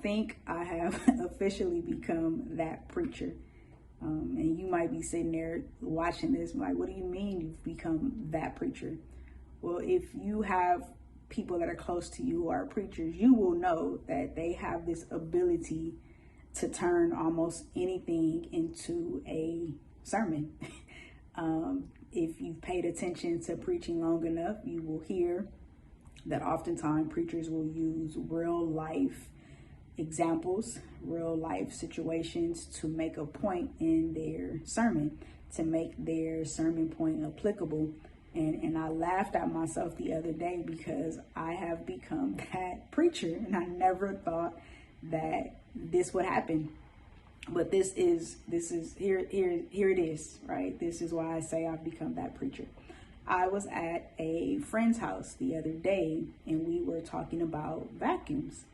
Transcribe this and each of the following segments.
think I have officially become that preacher. And you might be sitting there watching this like, what do you mean you've become that preacher? Well, if you have people that are close to you who are preachers, you will know that they have this ability to turn almost anything into a sermon. If you've paid attention to preaching long enough, you will hear that oftentimes preachers will use real life examples, real life situations to make a point in their sermon, to make their sermon point applicable. And I laughed at myself the other day because I have become that preacher, and I never thought that this would happen. But this is here it is, right? This is why I say I've become that preacher. I was at a friend's house the other day, and we were talking about vacuums.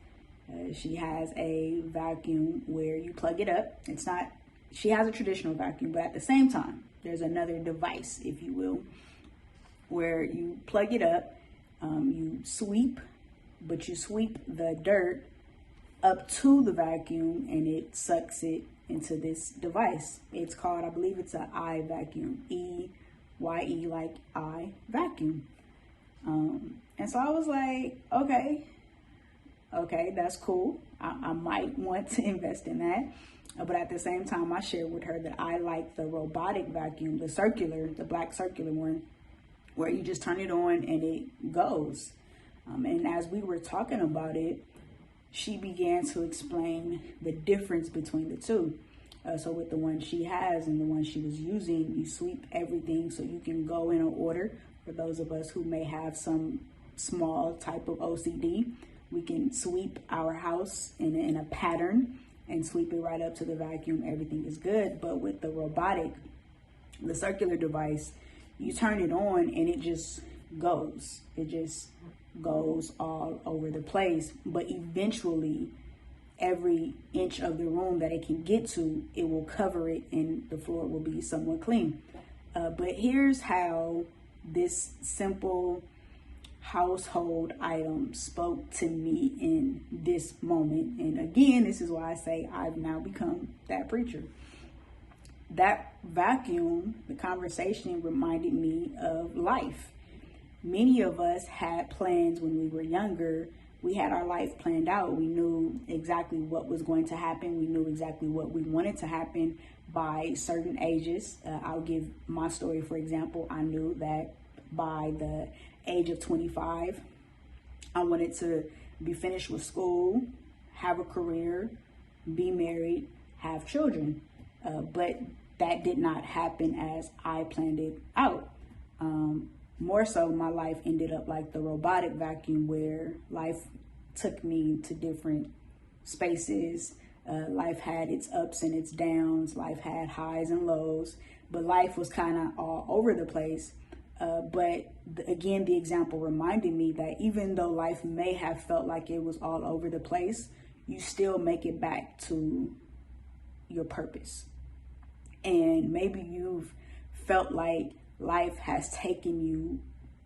She has a vacuum where you plug it up. She has a traditional vacuum, but at the same time, there's another device, if you will, where you plug it up, you sweep, but you sweep the dirt up to the vacuum and it sucks it into this device. It's called, I believe it's an I vacuum, E-Y-E, like I vacuum. And so I was like, okay, that's cool. I might want to invest in that. But at the same time, I shared with her that I like the robotic vacuum, the black circular one, where you just turn it on and it goes. And as we were talking about it, she began to explain the difference between the two. So with the one she has and the one she was using, you sweep everything so you can go in an order. For those of us who may have some small type of OCD, we can sweep our house in a pattern and sweep it right up to the vacuum. Everything is good. But with the circular device, you turn it on and it just goes. It just goes all over the place. But eventually, every inch of the room that it can get to, it will cover it and the floor will be somewhat clean. But here's how this simple household item spoke to me in this moment. And again, this is why I say I've now become that preacher. That vacuum, the conversation reminded me of life. Many of us had plans when we were younger. We had our life planned out. We knew exactly what was going to happen. We knew exactly what we wanted to happen by certain ages. I'll give my story, for example. I knew that by the age of 25, I wanted to be finished with school, have a career, be married, have children. But that did not happen as I planned it out. More so, my life ended up like the robotic vacuum, where life took me to different spaces. Life had its ups and its downs. Life had highs and lows, but life was kind of all over the place. But again, the example reminded me that even though life may have felt like it was all over the place, you still make it back to your purpose. And maybe you've felt like life has taken you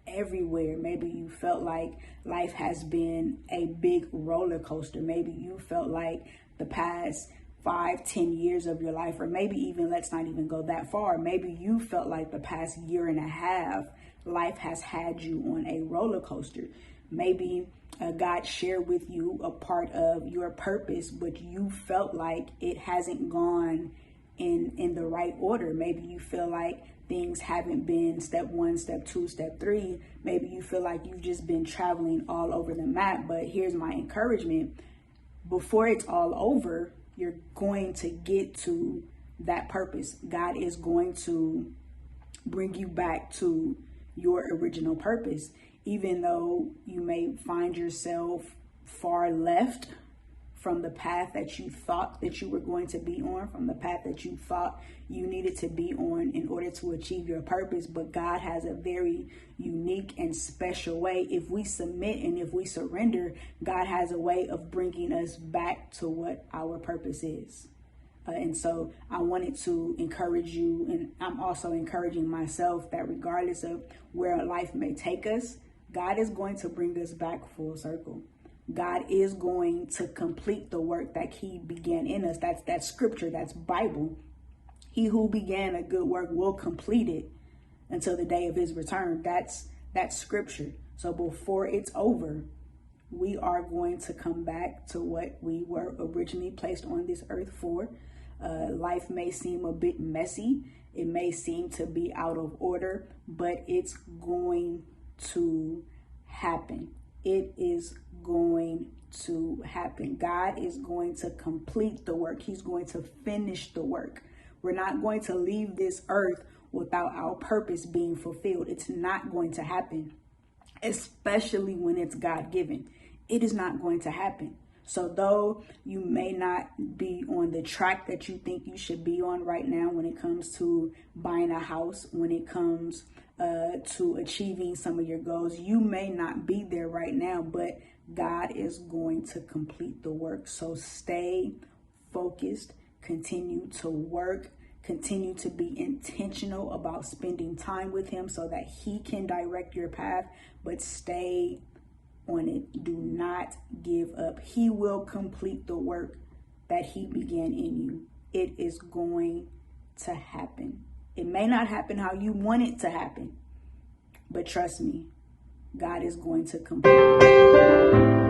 everywhere. Maybe you felt like life has been a big roller coaster. Maybe you felt like the past 5-10 years of your life, or maybe even, let's not even go that far, maybe you felt like the past year and a half, life has had you on a roller coaster. Maybe God shared with you a part of your purpose, but you felt like it hasn't gone in the right order. Maybe you feel like things haven't been step 1, step 2, step 3. Maybe you feel like you've just been traveling all over the map. But here's my encouragement. Before it's all over, you're going to get to that purpose. God is going to bring you back to your original purpose. Even though you may find yourself far left from the path that you thought that you were going to be on, from the path that you thought you needed to be on in order to achieve your purpose. But God has a very unique and special way. If we submit and if we surrender, God has a way of bringing us back to what our purpose is. And so I wanted to encourage you, and I'm also encouraging myself, that regardless of where life may take us, God is going to bring us back full circle. God is going to complete the work that he began in us. That's scripture, that's Bible. He who began a good work will complete it until the day of his return. That's scripture. So before it's over, we are going to come back to what we were originally placed on this earth for. Life may seem a bit messy. It may seem to be out of order, but it's going to happen. It is going to happen. God is going to complete the work. He's going to finish the work. We're not going to leave this earth without our purpose being fulfilled. It's not going to happen, especially when it's God-given. It is not going to happen. So though you may not be on the track that you think you should be on right now when it comes to buying a house, when it comes to achieving some of your goals, you may not be there right now, but God is going to complete the work. So stay focused, continue to work, continue to be intentional about spending time with him so that he can direct your path, but stay on it. Do not give up. He will complete the work that he began in you. It is going to happen. It may not happen how you want it to happen, but trust me, God is going to complete it.